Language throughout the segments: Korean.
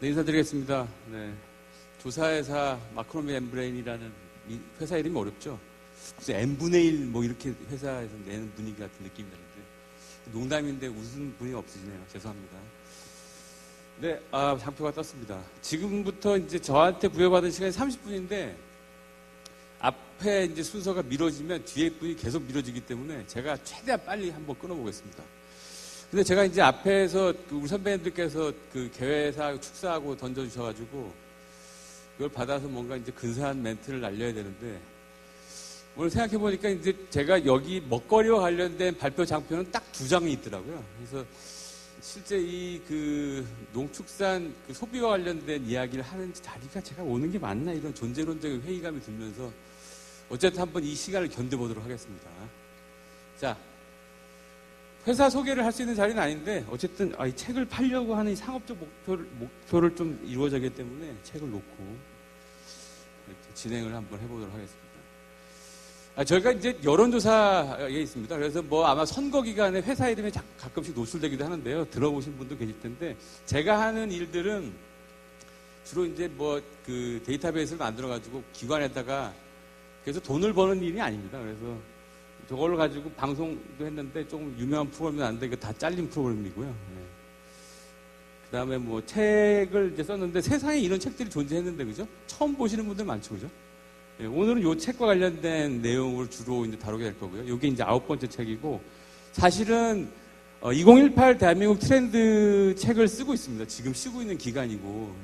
네, 인사드리겠습니다. 네, 조사회사 마크로미 엠브레인이라는 회사 이름이 어렵죠? 무슨 n분의 1 뭐 이렇게 회사에서 내는 분위기 같은 느낌이 나는데 농담인데 웃은 분이 없으시네요. 죄송합니다. 네, 장표가 떴습니다. 지금부터 이제 저한테 부여받은 시간이 30분인데 앞에 이제 순서가 미뤄지면 뒤에 분이 계속 미뤄지기 때문에 제가 최대한 빨리 한번 끊어보겠습니다. 근데 제가 이제 앞에서 우리 선배님들께서 그 개회사 축사하고 던져주셔가지고 그걸 받아서 뭔가 이제 근사한 멘트를 날려야 되는데 오늘 생각해보니까 이제 제가 여기 먹거리와 관련된 발표 장표는 딱 2장이 있더라고요. 그래서 실제 이 그 농축산 그 소비와 관련된 이야기를 하는 자리가 제가 오는 게 맞나 이런 존재론적인 회의감이 들면서 어쨌든 한번 이 시간을 견뎌보도록 하겠습니다. 자, 회사 소개를 할 수 있는 자리는 아닌데 어쨌든 이 책을 팔려고 하는 이 상업적 목표를 좀 이루어지기 때문에 책을 놓고 이렇게 진행을 한번 해보도록 하겠습니다. 저희가 이제 여론조사에 있습니다. 그래서 뭐 아마 선거 기간에 회사 이름이 가끔씩 노출되기도 하는데요. 들어보신 분도 계실 텐데 제가 하는 일들은 주로 이제 뭐 그 데이터베이스를 만들어가지고 기관에다가 그래서 돈을 버는 일이 아닙니다. 그래서 저걸 가지고 방송도 했는데 조금 유명한 프로그램이 나왔는데 이거 다 잘린 프로그램이고요. 네. 그 다음에 뭐 책을 이제 썼는데 세상에 이런 책들이 존재했는데 그죠? 처음 보시는 분들 많죠, 그죠? 네, 오늘은 이 책과 관련된 내용을 주로 이제 다루게 될 거고요. 이게 이제 9번째 책이고 사실은 2018 대한민국 트렌드 책을 쓰고 있습니다. 지금 쓰고 있는 기간이고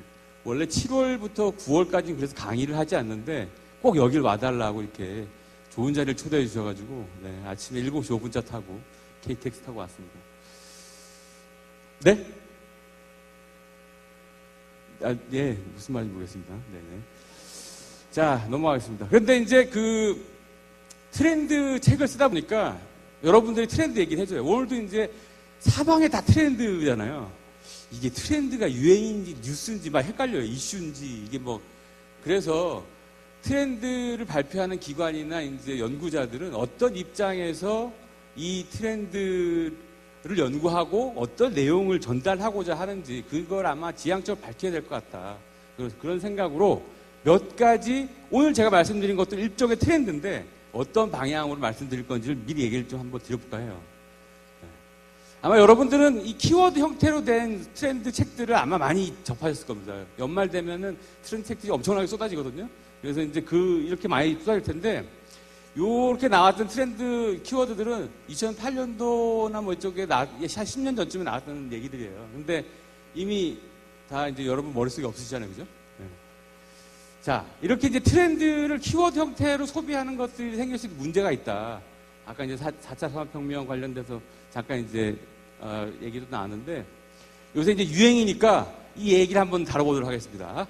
원래 7월부터 9월까지는 그래서 강의를 하지 않는데 꼭 여길 와달라고 이렇게 좋은 자리를 초대해 주셔가지고 네, 아침에 7시 5분차 타고 KTX 타고 왔습니다. 네? 예, 무슨 말인지 모르겠습니다. 네네. 자, 넘어가겠습니다. 그런데 이제 그 트렌드 책을 쓰다 보니까 여러분들이 트렌드 얘기를 해줘요. 오늘도 이제 사방에 다 트렌드잖아요. 이게 트렌드가 유행인지 뉴스인지 막 헷갈려요. 이슈인지 이게 뭐 그래서 트렌드를 발표하는 기관이나 이제 연구자들은 어떤 입장에서 이 트렌드를 연구하고 어떤 내용을 전달하고자 하는지 그걸 아마 지향적으로 밝혀야 될 것 같다. 그런 생각으로 몇 가지 오늘 제가 말씀드린 것도 일종의 트렌드인데 어떤 방향으로 말씀드릴 건지를 미리 얘기를 좀 한번 드려볼까 해요. 아마 여러분들은 이 키워드 형태로 된 트렌드 책들을 아마 많이 접하셨을 겁니다. 연말 되면은 트렌드 책들이 엄청나게 쏟아지거든요. 그래서 이제 이렇게 많이 쏟아질 텐데, 요렇게 나왔던 트렌드 키워드들은 2008년도나 뭐 이쪽에 한 10년 전쯤에 나왔던 얘기들이에요. 근데 이미 다 이제 여러분 머릿속에 없으시잖아요. 그죠? 네. 자, 이렇게 이제 트렌드를 키워드 형태로 소비하는 것들이 생길 수 있는 문제가 있다. 아까 이제 4차 산업혁명 관련돼서 잠깐 이제, 얘기도 나왔는데, 요새 이제 유행이니까 이 얘기를 한번 다뤄보도록 하겠습니다.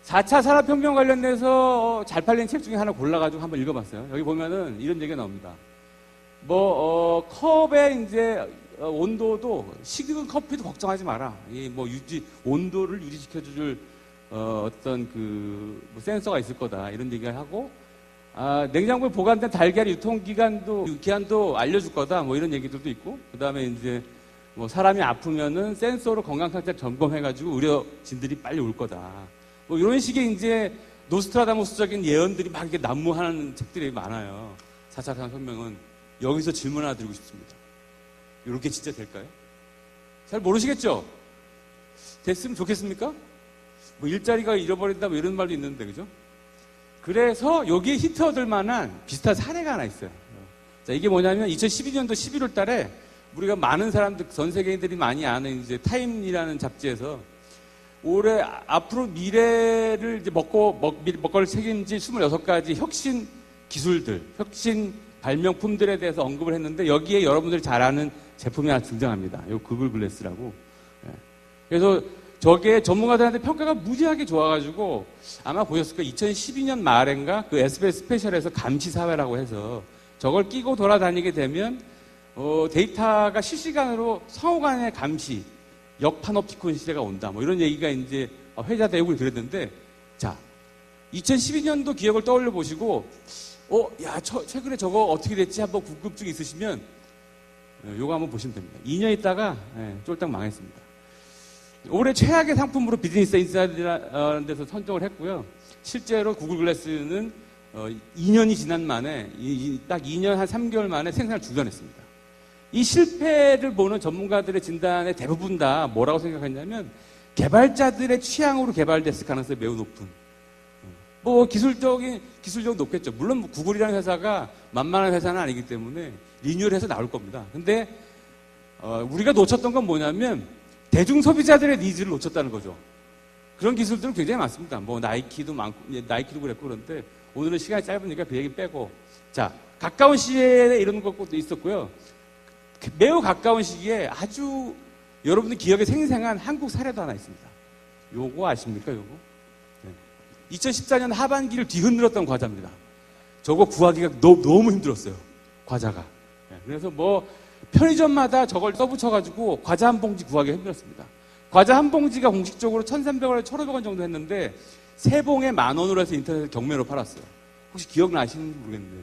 4차 산업혁명 관련돼서 잘 팔린 책 중에 하나 골라가지고 한번 읽어봤어요. 여기 보면은 이런 얘기가 나옵니다. 컵의 이제 온도도 식은 커피도 걱정하지 마라. 이 뭐 온도를 유지시켜줄 어떤 뭐 센서가 있을 거다. 이런 얘기를 하고, 냉장고에 보관된 달걀 기한도 알려줄 거다. 뭐 이런 얘기들도 있고, 그 다음에 이제 뭐 사람이 아프면은 센서로 건강 상태를 점검해가지고 의료진들이 빨리 올 거다. 뭐 이런 식의 이제 노스트라다무스적인 예언들이 막 이렇게 난무하는 책들이 많아요. 4차 산업혁명은 여기서 질문 하나 드리고 싶습니다. 이렇게 진짜 될까요? 잘 모르시겠죠? 됐으면 좋겠습니까? 뭐 일자리가 잃어버린다 뭐 이런 말도 있는데 그죠? 그래서 여기에 히트 얻을 만한 비슷한 사례가 하나 있어요. 자, 이게 뭐냐면 2012년도 11월 달에 우리가 많은 사람들, 전 세계인들이 많이 아는 이제 타임이라는 잡지에서 올해 앞으로 미래를 이제 먹거리를 책임질 26가지 혁신 기술들, 혁신 발명품들에 대해서 언급을 했는데 여기에 여러분들이 잘 아는 제품이 하나 등장합니다. 요 구글 글래스라고. 그래서 저게 전문가들한테 평가가 무지하게 좋아가지고 아마 보셨을 거예요. 2012년 말인가 그 SBS 스페셜에서 감시사회라고 해서 저걸 끼고 돌아다니게 되면 데이터가 실시간으로 상호간의 감시 역파놉티콘 시대가 온다. 뭐 이런 얘기가 이제 회자 대국을 그랬는데, 자, 2012년도 기억을 떠올려 보시고, 최근에 저거 어떻게 됐지 한번 궁금증이 있으시면, 요거 한번 보시면 됩니다. 2년 있다가 쫄딱 망했습니다. 올해 최악의 상품으로 비즈니스 인사이드라는 데서 선정을 했고요. 실제로 구글 글래스는 2년이 지난 만에 딱 2년 한 3개월 만에 생산을 중단했습니다. 이 실패를 보는 전문가들의 진단의 대부분 다 뭐라고 생각했냐면 개발자들의 취향으로 개발됐을 가능성이 매우 높은. 뭐 기술적으로 높겠죠. 물론 구글이라는 회사가 만만한 회사는 아니기 때문에 리뉴얼해서 나올 겁니다. 근데 우리가 놓쳤던 건 뭐냐면 대중 소비자들의 니즈를 놓쳤다는 거죠. 그런 기술들은 굉장히 많습니다. 뭐 나이키도 많고, 나이키도 그랬고 그런데 오늘은 시간이 짧으니까 그 얘기 빼고. 자, 가까운 시기에 이런 것도 있었고요. 매우 가까운 시기에 아주 여러분들 기억에 생생한 한국 사례도 하나 있습니다. 요거 아십니까, 요거? 네. 2014년 하반기를 뒤흔들었던 과자입니다. 저거 구하기가 너무 힘들었어요. 과자가. 네. 그래서 뭐 편의점마다 저걸 써붙여가지고 과자 한 봉지 구하기가 힘들었습니다. 과자 한 봉지가 공식적으로 1,300원에서 1,500원 정도 했는데 세 봉에 10,000원으로 해서 인터넷에 경매로 팔았어요. 혹시 기억나시는지 모르겠는데.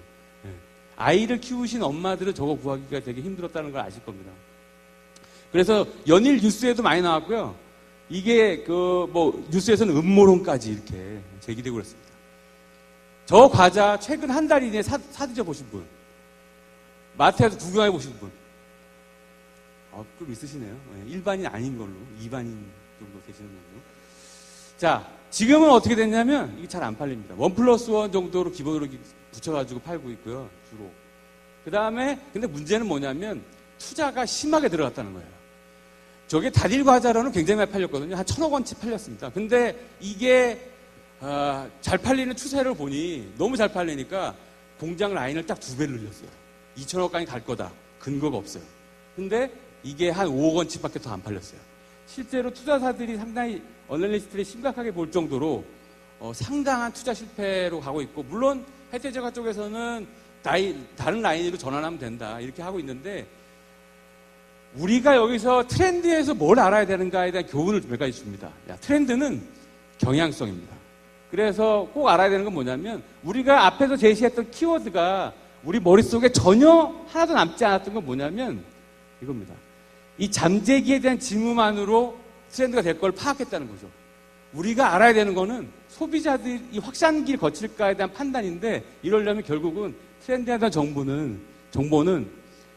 네. 아이를 키우신 엄마들은 저거 구하기가 되게 힘들었다는 걸 아실 겁니다. 그래서 연일 뉴스에도 많이 나왔고요. 이게 뉴스에서는 음모론까지 이렇게 제기되고 그랬습니다. 저 과자 최근 한 달 이내에 사드셔 보신 분, 마트에서 구경해 보신 분, 좀 있으시네요. 일반인 아닌 걸로, 2반인 정도 계시는 걸로. 자, 지금은 어떻게 됐냐면 이게 잘 안 팔립니다. 1+1 정도로 기본으로 붙여가지고 팔고 있고요, 주로. 그 다음에 근데 문제는 뭐냐면 투자가 심하게 들어갔다는 거예요. 저게 단일 과자로는 굉장히 많이 팔렸거든요. 한 1,000억 원치 팔렸습니다. 근데 이게 잘 팔리는 추세를 보니 너무 잘 팔리니까 공장 라인을 딱 2배를 늘렸어요. 2,000억까지 갈 거다. 근거가 없어요. 근데 이게 한 5억 원치밖에 더 안 팔렸어요. 실제로 투자사들이 상당히 어널리스트들이 심각하게 볼 정도로 상당한 투자 실패로 가고 있고, 물론 혜태제과 쪽에서는 다른 라인으로 전환하면 된다 이렇게 하고 있는데, 우리가 여기서 트렌드에서 뭘 알아야 되는가에 대한 교훈을 몇 가지 줍니다. 트렌드는 경향성입니다. 그래서 꼭 알아야 되는 건 뭐냐면 우리가 앞에서 제시했던 키워드가 우리 머릿속에 전혀 하나도 남지 않았던 건 뭐냐면 이겁니다. 이 잠재기에 대한 징후만으로 트렌드가 될 걸 파악했다는 거죠. 우리가 알아야 되는 거는 소비자들이 이 확산기를 거칠까에 대한 판단인데, 이러려면 결국은 트렌드에 대한 정보는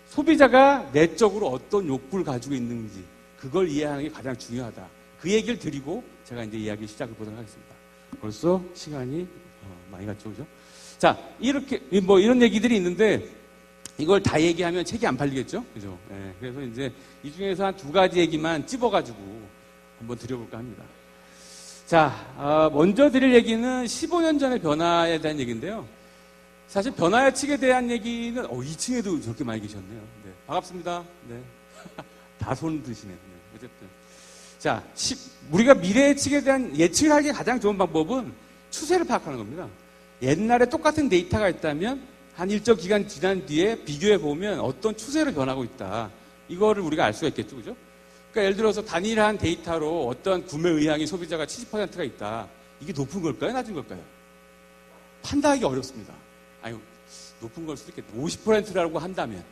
소비자가 내적으로 어떤 욕구를 가지고 있는지 그걸 이해하는 게 가장 중요하다. 그 얘기를 드리고 제가 이제 이야기 시작을 보도록 하겠습니다. 벌써 시간이 많이 갔죠, 그죠? 자, 이렇게 뭐 이런 얘기들이 있는데 이걸 다 얘기하면 책이 안 팔리겠죠, 그죠? 네, 그래서 이제 이 중에서 한 2가지 얘기만 찝어가지고 한번 드려볼까 합니다. 자, 먼저 드릴 얘기는 15년 전의 변화에 대한 얘기인데요. 사실 변화의 측에 대한 얘기는 2층에도 저렇게 많이 계셨네요. 네, 반갑습니다. 네. 다 손 드시네요. 네, 어쨌든. 자, 우리가 미래의 측에 대한 예측을 하기에 가장 좋은 방법은 추세를 파악하는 겁니다. 옛날에 똑같은 데이터가 있다면 한 일정 기간 지난 뒤에 비교해 보면 어떤 추세로 변하고 있다. 이거를 우리가 알 수가 있겠죠, 그죠? 그러니까 예를 들어서 단일한 데이터로 어떤 구매 의향이 소비자가 70%가 있다. 이게 높은 걸까요, 낮은 걸까요? 판단하기 어렵습니다. 아유, 높은 걸 수도 있겠다. 50%라고 한다면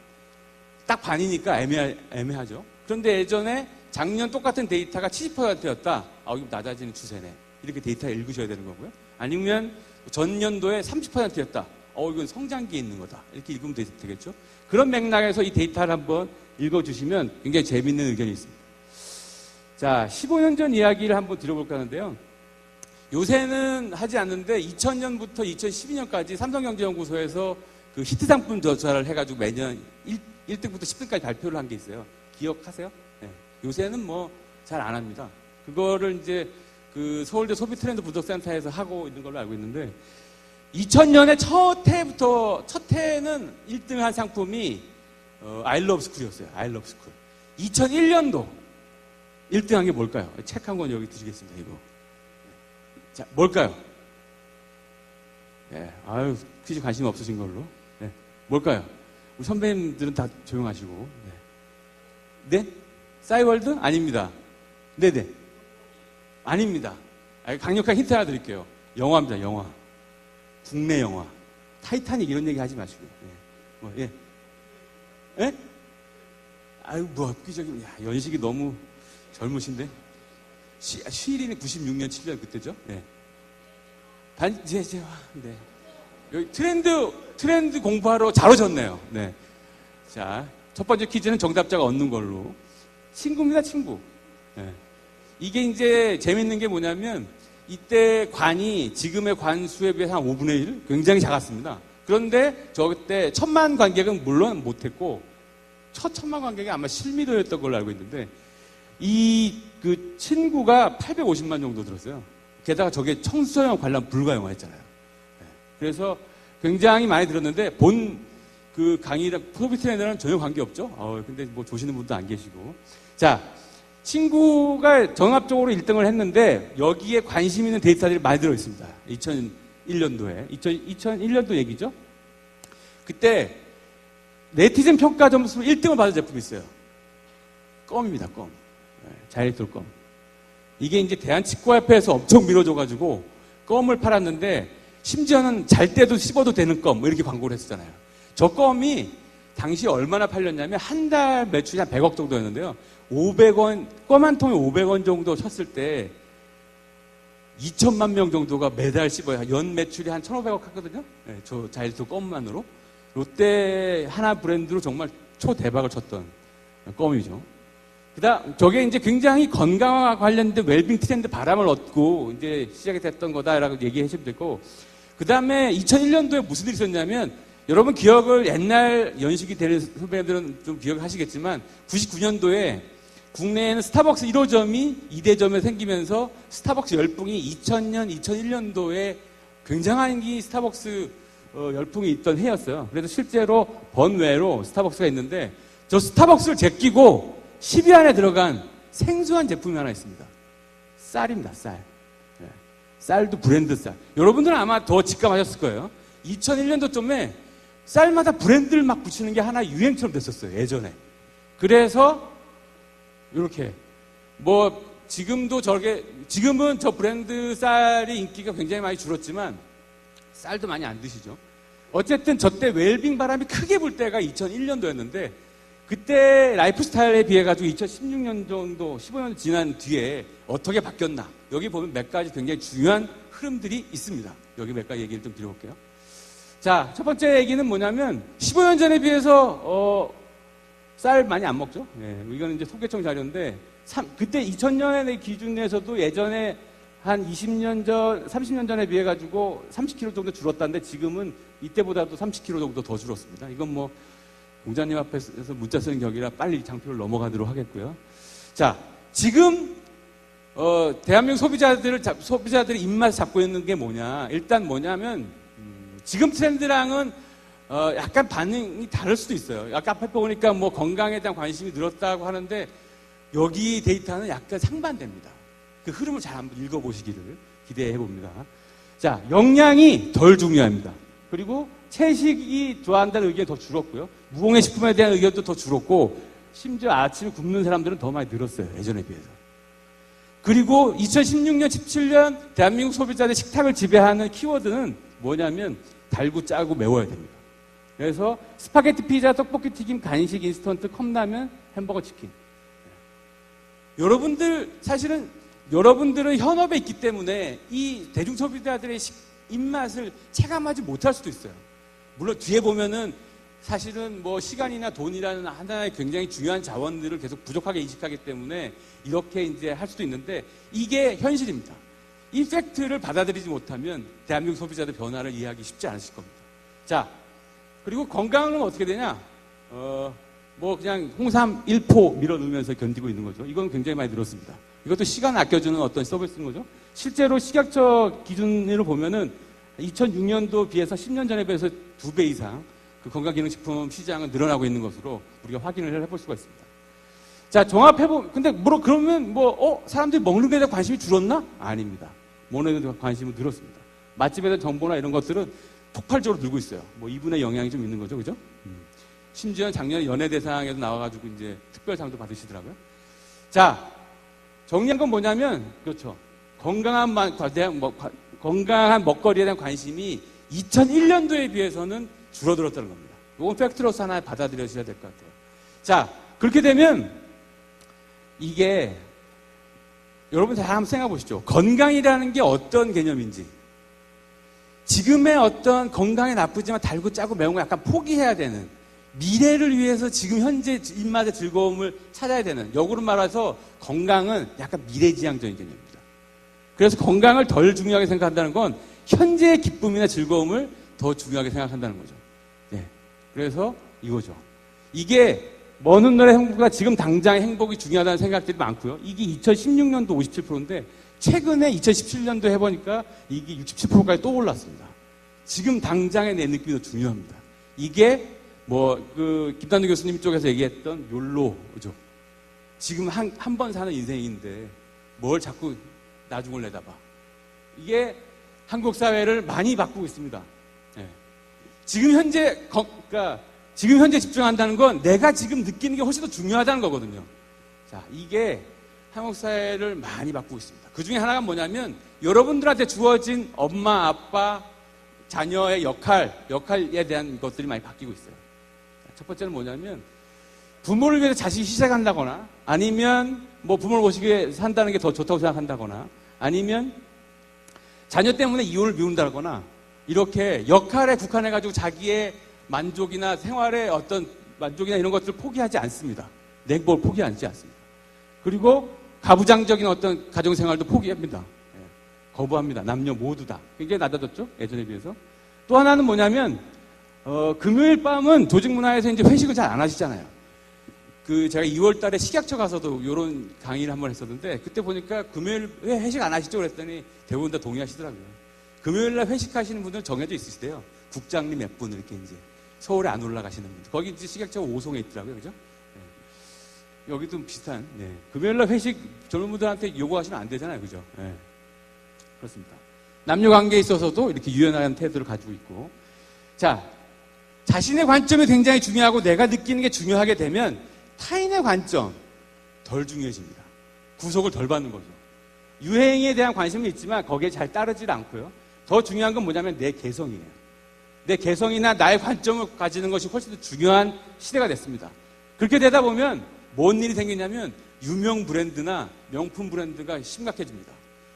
딱 반이니까 애매하죠. 그런데 예전에 작년 똑같은 데이터가 70%였다. 이거 낮아지는 추세네. 이렇게 데이터 읽으셔야 되는 거고요. 아니면 전년도에 30%였다. 이건 성장기에 있는 거다. 이렇게 읽으면 되겠죠. 그런 맥락에서 이 데이터를 한번 읽어주시면 굉장히 재밌는 의견이 있습니다. 자, 15년 전 이야기를 한번 드려볼까 하는데요. 요새는 하지 않는데 2000년부터 2012년까지 삼성경제연구소에서 그 히트 상품 조사를 해가지고 매년 1등부터 10등까지 발표를 한 게 있어요. 기억하세요? 네. 요새는 뭐 잘 안 합니다. 그거를 이제 그 서울대 소비트렌드 분석센터에서 하고 있는 걸로 알고 있는데, 2000년에 첫 해는 1등한 상품이 I love school이었어요. I love school. 2001년도 1등한 게 뭘까요? 책 한 권 여기 드리겠습니다. 이거. 자, 뭘까요? 네, 퀴즈 관심 없으신 걸로. 네, 뭘까요? 우리 선배님들은 다 조용하시고. 네? 네? 싸이월드? 아닙니다. 네네. 아닙니다. 강력한 힌트 하나 드릴게요. 영화입니다, 영화. 국내 영화. 타이타닉 이런 얘기 하지 마시고요. 예. 예? 퀴즈적인, 연식이 너무 젊으신데? 시일인이 96년, 7년 그때죠. 네. 반제제와, 네. 여기 트렌드 공부하러 잘 오셨네요. 네. 자, 첫 번째 퀴즈는 정답자가 얻는 걸로. 친구입니다, 친구. 네. 이게 이제 재밌는 게 뭐냐면, 이때 관이 지금의 관수에 비해서 한 5분의 1? 굉장히 작았습니다. 그런데 저때 1000만 관객은 물론 못했고, 첫 1000만 관객이 아마 실미도였던 걸로 알고 있는데, 그 친구가 850만 정도 들었어요. 게다가 저게 청소년 관람 불가 영화였잖아요. 네. 그래서 굉장히 많이 들었는데, 그 강의랑 소비 트렌드는 전혀 관계없죠. 근데 뭐 조시는 분도 안 계시고. 자, 친구가 종합적으로 1등을 했는데, 여기에 관심 있는 데이터들이 많이 들어있습니다. 2001년도에. 2001년도 얘기죠. 그때, 네티즌 평가 점수 1등을 받은 제품이 있어요. 껌입니다, 껌. 네, 자일톨 껌. 이게 이제 대한치과협회에서 엄청 밀어줘가지고, 껌을 팔았는데, 심지어는 잘 때도 씹어도 되는 껌, 뭐 이렇게 광고를 했었잖아요. 저 껌이 당시 얼마나 팔렸냐면, 한 달 매출이 한 100억 정도였는데요. 500원, 껌 한 통에 500원 정도 쳤을 때, 2천만 명 정도가 매달 씹어요. 연 매출이 한 1,500억 하거든요. 네, 저 자일톨 껌만으로. 롯데 하나 브랜드로 정말 초대박을 쳤던 껌이죠. 저게 이제 굉장히 건강과 관련된 웰빙 트렌드 바람을 얻고 이제 시작이 됐던 거다라고 얘기하시면 되고, 그 다음에 2001년도에 무슨 일이 있었냐면, 여러분 기억을 옛날 연식이 되는 선배님들은 좀 기억하시겠지만, 99년도에 국내에는 스타벅스 1호점이 2대점에 생기면서 스타벅스 열풍이 2000년, 2001년도에 굉장한 스타벅스 열풍이 있던 해였어요. 그래서 실제로 번외로 스타벅스가 있는데, 저 스타벅스를 제끼고 10위 안에 들어간 생소한 제품이 하나 있습니다. 쌀입니다, 쌀. 네. 쌀도 브랜드 쌀. 여러분들은 아마 더 직감하셨을 거예요. 2001년도쯤에 쌀마다 브랜드를 막 붙이는 게 하나 유행처럼 됐었어요, 예전에. 그래서 이렇게 지금은 저 브랜드 쌀이 인기가 굉장히 많이 줄었지만 쌀도 많이 안 드시죠. 어쨌든 저때 웰빙 바람이 크게 불 때가 2001년도였는데, 그때 라이프 스타일에 비해 가지고 2016년 정도, 15년 지난 뒤에 어떻게 바뀌었나? 여기 보면 몇 가지 굉장히 중요한 흐름들이 있습니다. 여기 몇 가지 얘기를 좀 드려볼게요. 자, 첫 번째 얘기는 뭐냐면, 15년 전에 비해서 쌀 많이 안 먹죠. 네, 이거는 이제 통계청 자료인데, 그때 2000년의 기준에서도 예전에 한 20년 전, 30년 전에 비해 가지고 30kg 정도 줄었다는데, 지금은 이때보다도 30kg 정도 더 줄었습니다. 이건 뭐 공자님 앞에서 문자 쓰는 격이라 빨리 장표를 넘어가도록 하겠고요. 자, 지금 대한민국 소비자들의 입맛을 잡고 있는 게 뭐냐? 일단 뭐냐면, 지금 트렌드랑은 약간 반응이 다를 수도 있어요. 아까 앞에 보니까 뭐 건강에 대한 관심이 늘었다고 하는데, 여기 데이터는 약간 상반됩니다. 그 흐름을 잘 한번 읽어보시기를 기대해 봅니다. 자, 영양이 덜 중요합니다. 그리고 채식이 좋아한다는 의견이 더 줄었고요. 무공해 식품에 대한 의견도 더 줄었고, 심지어 아침에 굶는 사람들은 더 많이 늘었어요, 예전에 비해서. 그리고 2016년, 17년 대한민국 소비자들의 식탁을 지배하는 키워드는 뭐냐면, 달고 짜고 매워야 됩니다. 그래서 스파게티, 피자, 떡볶이, 튀김, 간식, 인스턴트, 컵라면, 햄버거, 치킨. 사실은 여러분들은 현업에 있기 때문에 이 대중소비자들의 입맛을 체감하지 못할 수도 있어요. 물론 뒤에 보면은 사실은 뭐 시간이나 돈이라는 하나의 굉장히 중요한 자원들을 계속 부족하게 인식하기 때문에 이렇게 이제 할 수도 있는데, 이게 현실입니다. 이 팩트를 받아들이지 못하면 대한민국 소비자들 변화를 이해하기 쉽지 않으실 겁니다. 자, 그리고 건강은 어떻게 되냐? 그냥 홍삼 1포 밀어 넣으면서 견디고 있는 거죠. 이건 굉장히 많이 늘었습니다. 이것도 시간 아껴주는 어떤 서비스인 거죠. 실제로 식약처 기준으로 보면은 2006년도 비해서 10년 전에 비해서 2배 이상 그 건강기능식품 시장은 늘어나고 있는 것으로 우리가 확인을 해볼 수가 있습니다. 자, 종합해보면, 근데 그러면 사람들이 먹는 데에 대한 관심이 줄었나? 아닙니다. 먹는 데에 대한 관심은 늘었습니다. 맛집에 대한 정보나 이런 것들은 폭발적으로 늘고 있어요. 이분의 영향이 좀 있는 거죠, 그죠? 심지어 작년에 연예대상에도 나와가지고 이제 특별상도 받으시더라고요. 자, 정리한 건 뭐냐면, 그렇죠. 건강한 먹거리에 대한 관심이 2001년도에 비해서는 줄어들었다는 겁니다. 이건 팩트로서 하나 받아들여셔야 될 것 같아요. 자, 그렇게 되면 이게 여러분 잘 한번 생각해 보시죠. 건강이라는 게 어떤 개념인지. 지금의 어떤 건강에 나쁘지만 달고 짜고 매운 거 약간 포기해야 되는, 미래를 위해서 지금 현재 입맛의 즐거움을 찾아야 되는, 역으로 말해서 건강은 약간 미래지향적인 개념입니다. 그래서 건강을 덜 중요하게 생각한다는 건 현재의 기쁨이나 즐거움을 더 중요하게 생각한다는 거죠. 네. 그래서 이거죠. 이게 먼 훗날의 행복보다 지금 당장의 행복이 중요하다는 생각들이 많고요. 이게 2016년도 57%인데 최근에 2017년도 해보니까 이게 67%까지 또 올랐습니다. 지금 당장의 내 느낌이 더 중요합니다. 이게 김단도 교수님 쪽에서 얘기했던 욜로죠. 지금 한 번 사는 인생인데 뭘 자꾸 나중을 내다봐. 이게 한국 사회를 많이 바꾸고 있습니다. 네. 지금 현재 집중한다는 건 내가 지금 느끼는 게 훨씬 더 중요하다는 거거든요. 자, 이게 한국 사회를 많이 바꾸고 있습니다. 그 중에 하나가 뭐냐면 여러분들한테 주어진 엄마, 아빠, 자녀의 역할에 대한 것들이 많이 바뀌고 있어요. 첫 번째는 뭐냐면 부모를 위해서 자식이 희생한다거나 아니면 부모를 모시게 산다는 게 더 좋다고 생각한다거나 아니면 자녀 때문에 이혼을 미룬다거나 이렇게 역할에 국한해가지고 자기의 만족이나 생활의 어떤 만족이나 이런 것들을 포기하지 않습니다. 뭘 포기하지 않습니다. 그리고 가부장적인 어떤 가정생활도 포기합니다. 거부합니다. 남녀 모두 다. 굉장히 낮아졌죠? 예전에 비해서. 또 하나는 뭐냐면 금요일 밤은 조직 문화에서 이제 회식을 잘 안 하시잖아요. 제가 2월 달에 식약처 가서도 이런 강의를 한번 했었는데 그때 보니까 금요일 왜 회식 안 하시죠? 그랬더니 대부분 다 동의하시더라고요. 금요일 날 회식하시는 분들은 정해져 있으시대요. 국장님 몇 분 이렇게 이제 서울에 안 올라가시는 분들. 거기 이제 식약처 5송에 있더라고요. 그죠? 네. 여기도 비슷한, 네. 금요일 날 회식 젊은 분들한테 요구하시면 안 되잖아요. 그죠? 네. 그렇습니다. 남녀 관계에 있어서도 이렇게 유연한 태도를 가지고 있고. 자, 자신의 관점이 굉장히 중요하고 내가 느끼는 게 중요하게 되면 타인의 관점 덜 중요해집니다. 구속을 덜 받는 거죠. 유행에 대한 관심은 있지만 거기에 잘 따르질 않고요. 더 중요한 건 뭐냐면 내 개성이에요. 내 개성이나 나의 관점을 가지는 것이 훨씬 더 중요한 시대가 됐습니다. 그렇게 되다 보면 뭔 일이 생기냐면 유명 브랜드나 명품 브랜드가 심각해집니다.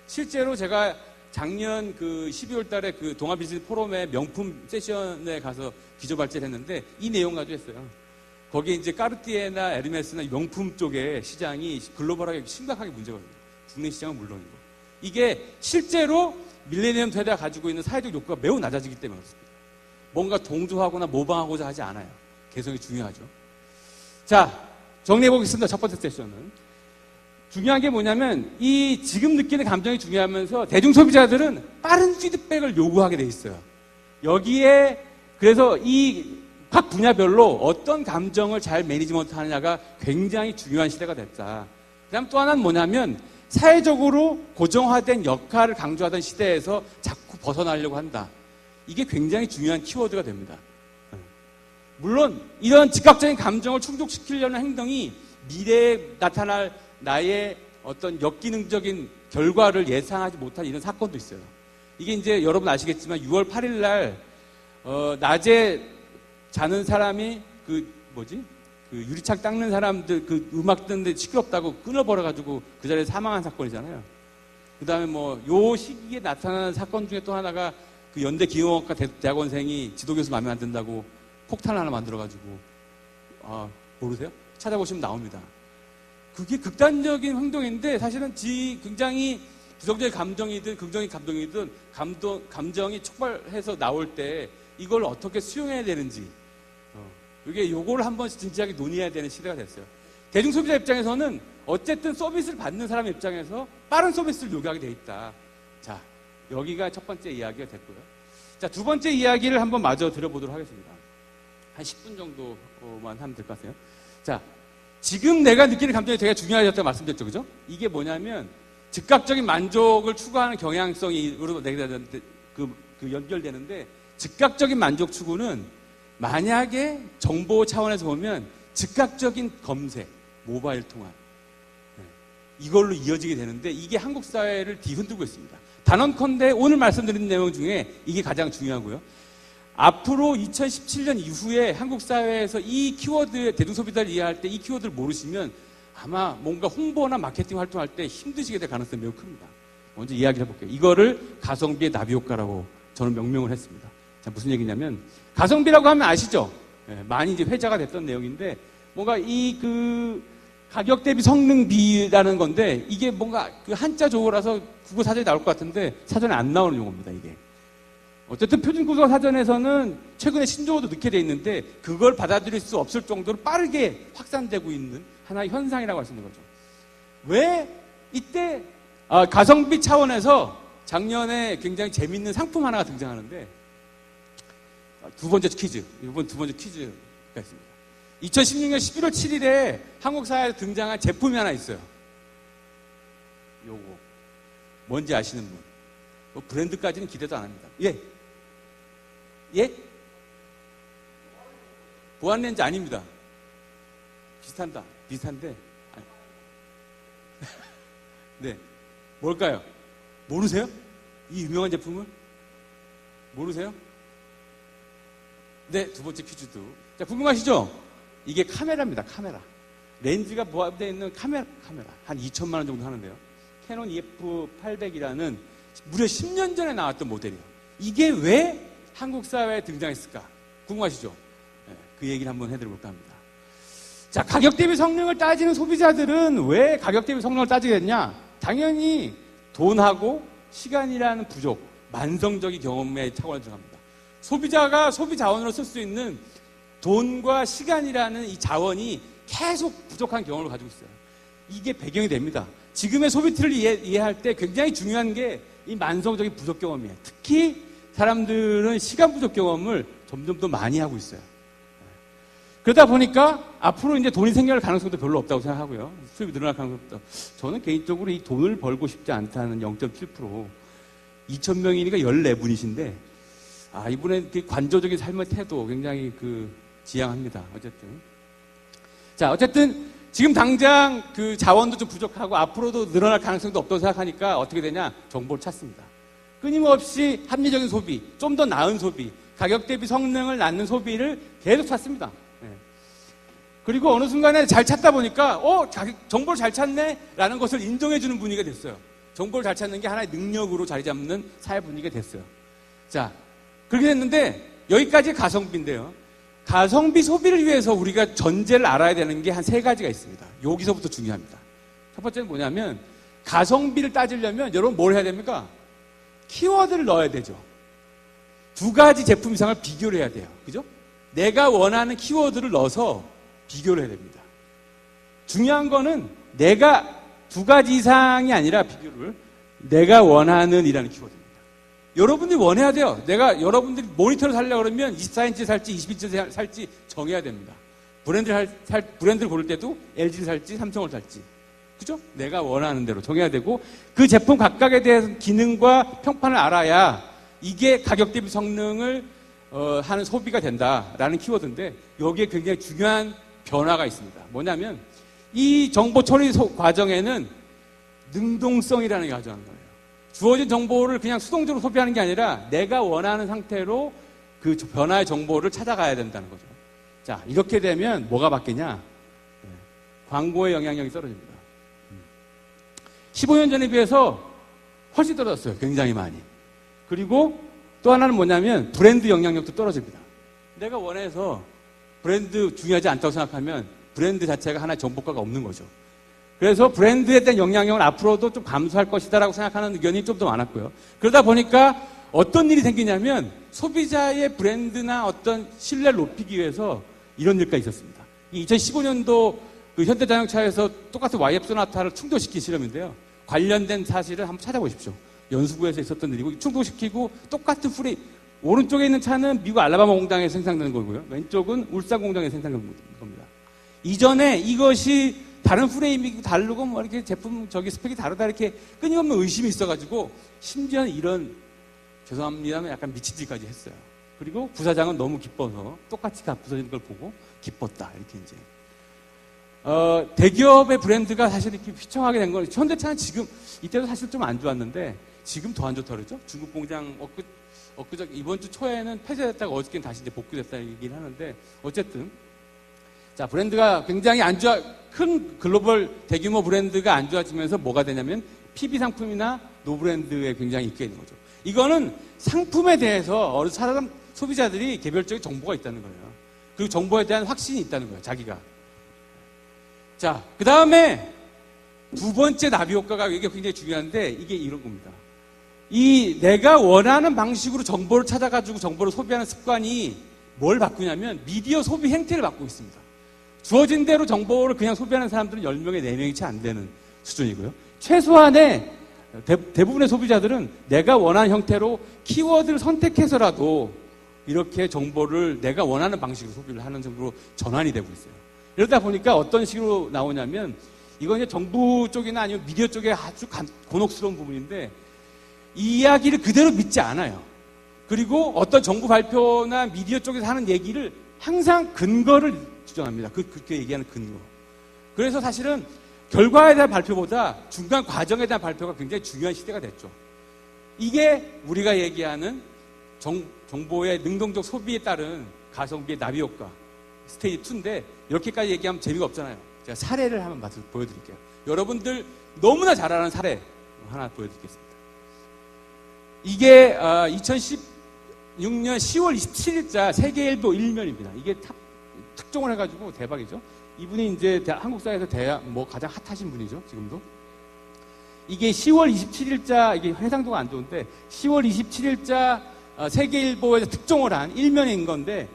실제로 제가 작년 12월 달에 동아 비즈니스 포럼의 명품 세션에 가서 기조 발제를 했는데 이 내용 가지고 했어요. 거기에 이제 까르띠에나 에르메스나 명품 쪽의 시장이 글로벌하게 심각하게 문제거든요. 국내 시장은 물론이고. 이게 실제로 밀레니엄 세대가 가지고 있는 사회적 욕구가 매우 낮아지기 때문에 그렇습니다. 뭔가 동조하거나 모방하고자 하지 않아요. 개성이 중요하죠. 자, 정리해보겠습니다. 첫 번째 세션은. 중요한 게 뭐냐면 이 지금 느끼는 감정이 중요하면서 대중소비자들은 빠른 피드백을 요구하게 돼 있어요. 여기에 그래서 이 각 분야별로 어떤 감정을 잘 매니지먼트 하느냐가 굉장히 중요한 시대가 됐다. 그 다음 또 하나는 뭐냐면 사회적으로 고정화된 역할을 강조하던 시대에서 자꾸 벗어나려고 한다. 이게 굉장히 중요한 키워드가 됩니다. 물론 이런 즉각적인 감정을 충족시키려는 행동이 미래에 나타날 나의 어떤 역기능적인 결과를 예상하지 못한 이런 사건도 있어요. 이게 이제 여러분 아시겠지만 6월 8일 날 낮에 자는 사람이 유리창 닦는 사람들 음악 듣는데 시끄럽다고 끊어버려가지고 그 자리에 사망한 사건이잖아요. 그 다음에 요 시기에 나타나는 사건 중에 또 하나가 연대 기계공학과 대학원생이 지도교수 마음에 안 든다고 폭탄 하나 만들어가지고, 모르세요? 찾아보시면 나옵니다. 그게 극단적인 행동인데 사실은 굉장히 부정적인 감정이든 긍정적인 감정이든 감정이 촉발해서 나올 때 이걸 어떻게 수용해야 되는지 요거를 한번 진지하게 논의해야 되는 시대가 됐어요. 대중소비자 입장에서는 어쨌든 서비스를 받는 사람 입장에서 빠른 서비스를 요구하게 돼 있다. 자, 여기가 첫 번째 이야기가 됐고요. 자, 두 번째 이야기를 한번 마저 들어보도록 하겠습니다. 한 10분 정도만 하면 될 것 같아요. 자, 지금 내가 느끼는 감정이 되게 중요해졌다고 말씀드렸죠. 그죠? 이게 뭐냐면 즉각적인 만족을 추구하는 경향성으로 연결되는데 즉각적인 만족 추구는 만약에 정보 차원에서 보면 즉각적인 검색, 모바일 통화 이걸로 이어지게 되는데 이게 한국 사회를 뒤흔들고 있습니다. 단언컨대 오늘 말씀드린 내용 중에 이게 가장 중요하고요. 앞으로 2017년 이후에 한국 사회에서 이 키워드, 대중소비자를 이해할 때 이 키워드를 모르시면 아마 뭔가 홍보나 마케팅 활동할 때 힘드시게 될 가능성이 매우 큽니다. 먼저 이야기를 해볼게요. 이거를 가성비의 나비 효과라고 저는 명명을 했습니다. 자, 무슨 얘기냐면, 가성비라고 하면 아시죠? 많이 이제 회자가 됐던 내용인데, 뭔가 가격 대비 성능 비라는 건데, 이게 뭔가 그 한자 조어라서 국어 사전에 나올 것 같은데, 사전에 안 나오는 용어입니다, 이게. 어쨌든 표준국어 사전에서는 최근에 신조어도 넣게 돼 있는데, 그걸 받아들일 수 없을 정도로 빠르게 확산되고 있는 하나의 현상이라고 할 수 있는 거죠. 왜 이때 가성비 차원에서 작년에 굉장히 재밌는 상품 하나가 등장하는데, 두 번째 퀴즈, 이번 두 번째 퀴즈가 있습니다. 2016년 11월 7일에 한국 사회에 등장한 제품이 하나 있어요. 요거 뭔지 아시는 분? 뭐 브랜드까지는 기대도 안 합니다. 예? 예? 보안렌즈 아닙니다. 비슷한데. 네. 뭘까요? 모르세요? 이 유명한 제품을? 모르세요? 네, 두 번째 퀴즈도. 자, 궁금하시죠? 이게 카메라입니다, 카메라. 렌즈가 부합되어 있는 카메라. 한 2천만 원 정도 하는데요. 캐논 EF800이라는 무려 10년 전에 나왔던 모델이에요. 이게 왜 한국 사회에 등장했을까? 궁금하시죠? 네, 그 얘기를 한번 해드려볼까 합니다. 자, 가격 대비 성능을 따지는 소비자들은 왜 가격 대비 성능을 따지겠냐? 당연히 돈하고 시간이라는 부족, 만성적인 경험의 차원에 들어갑니다. 소비자가 소비 자원으로 쓸 수 있는 돈과 시간이라는 이 자원이 계속 부족한 경험을 가지고 있어요. 이게 배경이 됩니다. 지금의 소비트를 이해할 때 굉장히 중요한 게 이 만성적인 부족 경험이에요. 특히 사람들은 시간 부족 경험을 점점 더 많이 하고 있어요. 그러다 보니까 앞으로 이제 돈이 생겨날 가능성도 별로 없다고 생각하고요. 수입이 늘어날 가능성도 없다. 저는 개인적으로 이 돈을 벌고 싶지 않다는 0.7%, 2,000명이니까 14분이신데, 이분의 그 관조적인 삶의 태도 굉장히 지향합니다. 어쨌든 지금 당장 그 자원도 좀 부족하고 앞으로도 늘어날 가능성도 없다고 생각하니까 어떻게 되냐? 정보를 찾습니다. 끊임없이 합리적인 소비, 좀 더 나은 소비, 가격 대비 성능을 낳는 소비를 계속 찾습니다. 그리고 어느 순간에 잘 찾다 보니까 정보를 잘 찾네 라는 것을 인정해주는 분위기가 됐어요. 정보를 잘 찾는 게 하나의 능력으로 자리 잡는 사회 분위기가 됐어요. 자, 그렇게 됐는데 여기까지 가성비인데요. 가성비 소비를 위해서 우리가 전제를 알아야 되는 게 한 3가지가 있습니다. 여기서부터 중요합니다. 첫 번째는 뭐냐면, 가성비를 따지려면 여러분 뭘 해야 됩니까? 키워드를 넣어야 되죠. 2가지 제품 이상을 비교를 해야 돼요. 그죠? 내가 원하는 키워드를 넣어서 비교를 해야 됩니다. 중요한 거는 내가 2가지 이상이 아니라 비교를 내가 원하는 이라는 키워드입니다. 여러분들이 원해야 돼요. 여러분들이 모니터를 살려고 그러면 24인치 살지 20인치 살지 정해야 됩니다. 브랜드를 고를 때도 LG를 살지 삼성을 살지. 그죠? 내가 원하는 대로 정해야 되고, 그 제품 각각에 대한 기능과 평판을 알아야 이게 가격 대비 성능을 하는 소비가 된다라는 키워드인데, 여기에 굉장히 중요한 변화가 있습니다. 뭐냐면 이 정보 처리 과정에는 능동성이라는 게 가져가는 거예요. 주어진 정보를 그냥 수동적으로 소비하는 게 아니라 내가 원하는 상태로 그 변화의 정보를 찾아가야 된다는 거죠. 자, 이렇게 되면 뭐가 바뀌냐? 광고의 영향력이 떨어집니다. 15년 전에 비해서 훨씬 떨어졌어요. 굉장히 많이. 그리고 또 하나는 뭐냐면 브랜드 영향력도 떨어집니다. 내가 원해서 브랜드 중요하지 않다고 생각하면 브랜드 자체가 하나의 정보가가 없는 거죠. 그래서 브랜드에 대한 영향력은 앞으로도 좀 감소할 것이다라고 생각하는 의견이 좀 더 많았고요. 그러다 보니까 어떤 일이 생기냐면 소비자의 브랜드나 어떤 신뢰를 높이기 위해서 이런 일까지 있었습니다. 2015년도 그 현대자동차에서 똑같은 YF 소나타를 충돌시킨 실험인데요. 관련된 사실을 한번 찾아보십시오. 연수구에서 있었던 일이고, 충돌시키고 똑같은 오른쪽에 있는 차는 미국 알라바마 공장에서 생산되는 거고요. 왼쪽은 울산 공장에서 생산되는 겁니다. 이전에 이것이 다른 프레임이 다르고 뭐 이렇게 제품 스펙이 다르다 이렇게 끊임없는 의심이 있어가지고 심지어는 이런, 죄송합니다만 약간 미친 짓까지 했어요. 그리고 부사장은 너무 기뻐서 똑같이 부서지는 걸 보고 기뻤다 이렇게 이제. 대기업의 브랜드가 사실 이렇게 휘청하게 된 건, 현대차는 지금 이때도 사실 좀 안 좋았는데 지금 더 안 좋다 그러죠. 중국 공장 이번 주 초에는 폐쇄됐다가 어저께는 다시 이제 복구됐다 얘기를 하는데, 어쨌든 자, 브랜드가 굉장히 큰 글로벌 대규모 브랜드가 안 좋아지면서 뭐가 되냐면 PB 상품이나 노브랜드에 굉장히 있게 되는 거죠. 이거는 상품에 대해서 사람 소비자들이 개별적인 정보가 있다는 거예요. 그리고 정보에 대한 확신이 있다는 거예요. 자기가. 자, 그 다음에 두 번째 나비 효과가 이게 굉장히 중요한데 이게 이런 겁니다. 내가 원하는 방식으로 정보를 찾아가지고 정보를 소비하는 습관이 뭘 바꾸냐면 미디어 소비 행태를 바꾸고 있습니다. 주어진 대로 정보를 그냥 소비하는 사람들은 10명에 4명이 채 안 되는 수준이고요. 최소한의 대부분의 소비자들은 내가 원하는 형태로 키워드를 선택해서라도 이렇게 정보를 내가 원하는 방식으로 소비를 하는 정도로 전환이 되고 있어요. 이러다 보니까 어떤 식으로 나오냐면 이건 이제 정부 쪽이나 아니면 미디어 쪽에 아주 곤혹스러운 부분인데 이 이야기를 그대로 믿지 않아요. 그리고 어떤 정부 발표나 미디어 쪽에서 하는 얘기를 항상 근거를 주장합니다. 그렇게 얘기하는 근거. 그래서 사실은 결과에 대한 발표보다 중간 과정에 대한 발표가 굉장히 중요한 시대가 됐죠. 이게 우리가 얘기하는 정보의 능동적 소비에 따른 가성비의 나비 효과 스테이지 2인데 이렇게까지 얘기하면 재미가 없잖아요. 제가 사례를 한번 보여드릴게요. 여러분들 너무나 잘 아는 사례 하나 보여드리겠습니다. 이게 2016년 10월 27일자 세계일보 1면입니다. 이게 특종을 해가지고 대박이죠. 이분이 이제 한국사에서 가장 핫하신 분이죠. 지금도. 이게 10월 27일자 이게 해상도가 안 좋은데 10월 27일자 세계일보에서 특종을 한 1면인 건데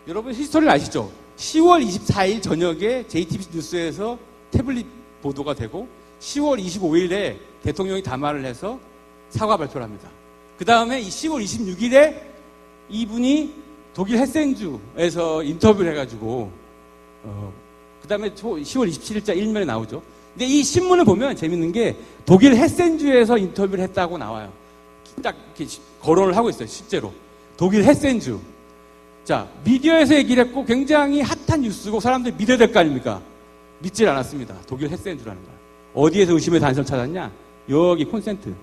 여러분 히스토리를 아시죠? 10월 24일 저녁에 JTBC 뉴스에서 태블릿 보도가 되고 10월 25일에 대통령이 담화를 해서 사과 발표를 합니다. 그 다음에 10월 26일에 이분이 독일 헤센주에서 인터뷰를 해가지고 그 다음에 10월 27일자 1면에 나오죠. 근데 이 신문을 보면 재밌는 게 독일 헤센주에서 인터뷰를 했다고 나와요. 딱 이렇게 거론을 하고 있어요. 실제로 독일 헤센주. 자, 미디어에서 얘기를 했고 굉장히 핫한 뉴스고 사람들이 믿어야 될 거 아닙니까? 믿질 않았습니다. 독일 헤센주라는 걸. 어디에서 의심의 단서를 찾았냐? 여기 콘센트.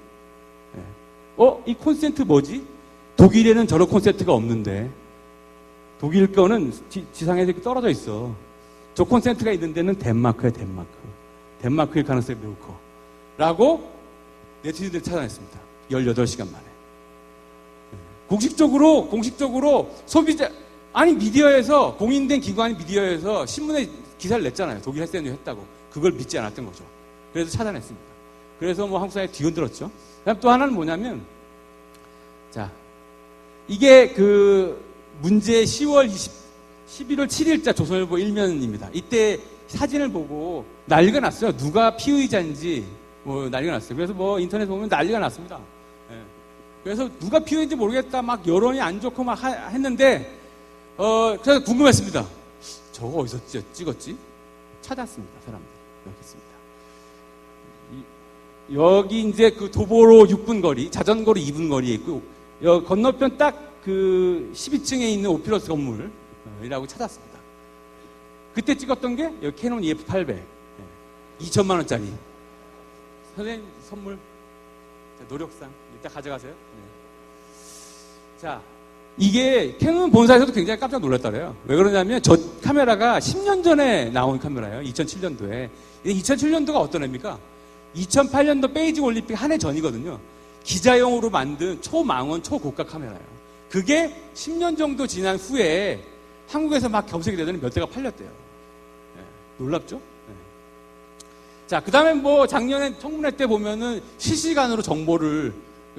이 콘센트 뭐지? 독일에는 저런 콘센트가 없는데 독일 거는 지상에서 이렇게 떨어져 있어. 저 콘센트가 있는 데는 덴마크야, 덴마크. 덴마크일 가능성이 매우 커. 라고 네티즌들이 찾아냈습니다. 18시간 만에. 공식적으로 소비자, 미디어에서, 공인된 기관인 미디어에서 신문에 기사를 냈잖아요. 독일 헤센주 했다고. 그걸 믿지 않았던 거죠. 그래서 찾아냈습니다. 그래서 한국 사회에 뒤흔들었죠. 그다음 또 하나는 뭐냐면, 자, 이게 문제 11월 7일자 조선일보 1면입니다. 이때 사진을 보고 난리가 났어요. 누가 피의자인지 난리가 났어요. 그래서 인터넷 보면 난리가 났습니다. 예. 그래서 누가 피의자인지 모르겠다 막 여론이 안 좋고 막 했는데 그래서 궁금했습니다. 저거 어디서 찍었지? 찾았습니다. 사람들이. 여기 있습니다. 여기 이제 도보로 6분 거리, 자전거로 2분 거리에 있고 건너편 딱 12층에 있는 오피러스 건물이라고 찾았습니다. 그때 찍었던 게 여기 캐논 EF800 2천만 원짜리. 선생님 선물 노력상 이따 가져가세요. 네. 자, 이게 캐논 본사에서도 굉장히 깜짝 놀랐다래요. 왜 그러냐면 저 카메라가 10년 전에 나온 카메라예요. 2007년도에. 2007년도가 어떤 해입니까? 2008년도 베이징 올림픽 한 해 전이거든요. 기자용으로 만든 초망원 초고가 카메라예요. 그게 10년 정도 지난 후에 한국에서 막 검색이 되더니 몇 대가 팔렸대요. 네, 놀랍죠? 네. 자, 그 다음에 작년에 청문회 때 보면은 실시간으로 정보를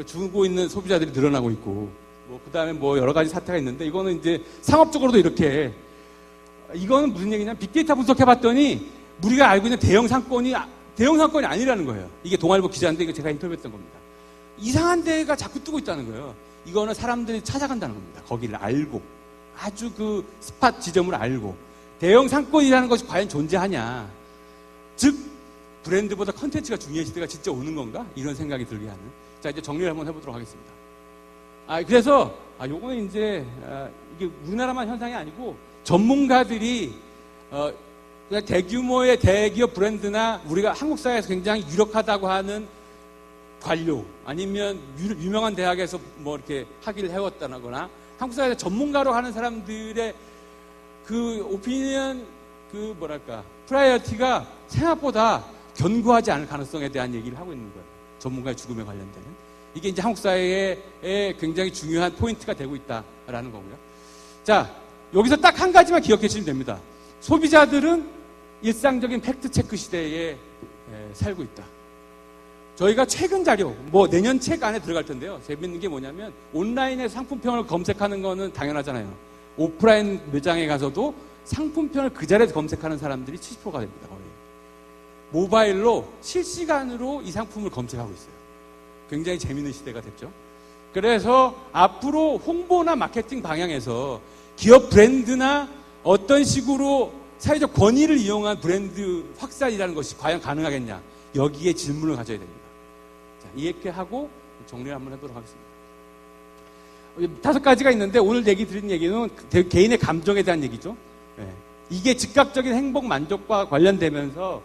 주고 있는 소비자들이 늘어나고 있고, 그 다음에 여러 가지 사태가 있는데, 이거는 이제 상업적으로도 이렇게, 이거는 무슨 얘기냐면 빅데이터 분석해봤더니 우리가 알고 있는 대형 상권이 아니라는 거예요. 이게 동아일보 기자인데 이거 제가 인터뷰했던 겁니다. 이상한 데가 자꾸 뜨고 있다는 거예요. 이거는 사람들이 찾아간다는 겁니다. 거기를 알고. 아주 스팟 지점을 알고. 대형 상권이라는 것이 과연 존재하냐. 즉, 브랜드보다 컨텐츠가 중요한 시대가 진짜 오는 건가? 이런 생각이 들게 하는. 자, 이제 정리를 한번 해보도록 하겠습니다. 그래서, 요거는 이제, 이게 우리나라만 현상이 아니고, 전문가들이, 그냥 대규모의 대기업 브랜드나 우리가 한국 사회에서 굉장히 유력하다고 하는 관료 아니면 유명한 대학에서 이렇게 학위를 해왔다거나 한국 사회에서 전문가로 하는 사람들의 오피니언 프라이어티가 생각보다 견고하지 않을 가능성에 대한 얘기를 하고 있는 거예요. 전문가의 죽음에 관련되는. 이게 이제 한국 사회에 굉장히 중요한 포인트가 되고 있다라는 거고요. 자, 여기서 딱 한 가지만 기억해 주시면 됩니다. 소비자들은 일상적인 팩트체크 시대에 살고 있다. 저희가 최근 자료, 내년 책 안에 들어갈 텐데요. 재밌는 게 뭐냐면 온라인에 상품평을 검색하는 거는 당연하잖아요. 오프라인 매장에 가서도 상품평을 그 자리에서 검색하는 사람들이 70%가 됩니다. 거의. 모바일로 실시간으로 이 상품을 검색하고 있어요. 굉장히 재밌는 시대가 됐죠. 그래서 앞으로 홍보나 마케팅 방향에서 기업 브랜드나 어떤 식으로 사회적 권위를 이용한 브랜드 확산이라는 것이 과연 가능하겠냐. 여기에 질문을 가져야 됩니다. 자, 이렇게 하고 정리를 한번 해보도록 하겠습니다. 5가지가 있는데 오늘 드린 얘기는 개인의 감정에 대한 얘기죠. 네. 이게 즉각적인 행복 만족과 관련되면서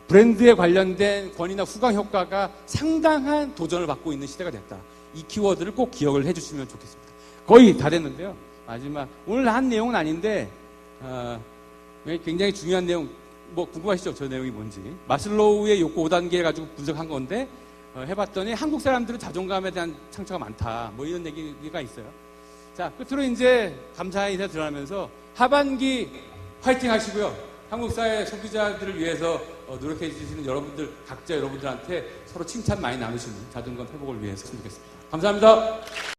브랜드에 관련된 권위나 후광 효과가 상당한 도전을 받고 있는 시대가 됐다. 이 키워드를 꼭 기억을 해주시면 좋겠습니다. 거의 다 됐는데요. 마지막 오늘 한 내용은 아닌데 굉장히 중요한 내용 궁금하시죠? 저 내용이 뭔지. 마슬로우의 욕구 5단계 가지고 분석한 건데 해봤더니 한국 사람들은 자존감에 대한 상처가 많다. 이런 얘기가 있어요. 자, 끝으로 이제 감사의 인사 드러나면서 하반기 화이팅 하시고요. 한국 사회 소비자들을 위해서 노력해 주시는 각자 여러분들한테 서로 칭찬 많이 나누시는 자존감 회복을 위해서 했으면 좋겠습니다. 감사합니다.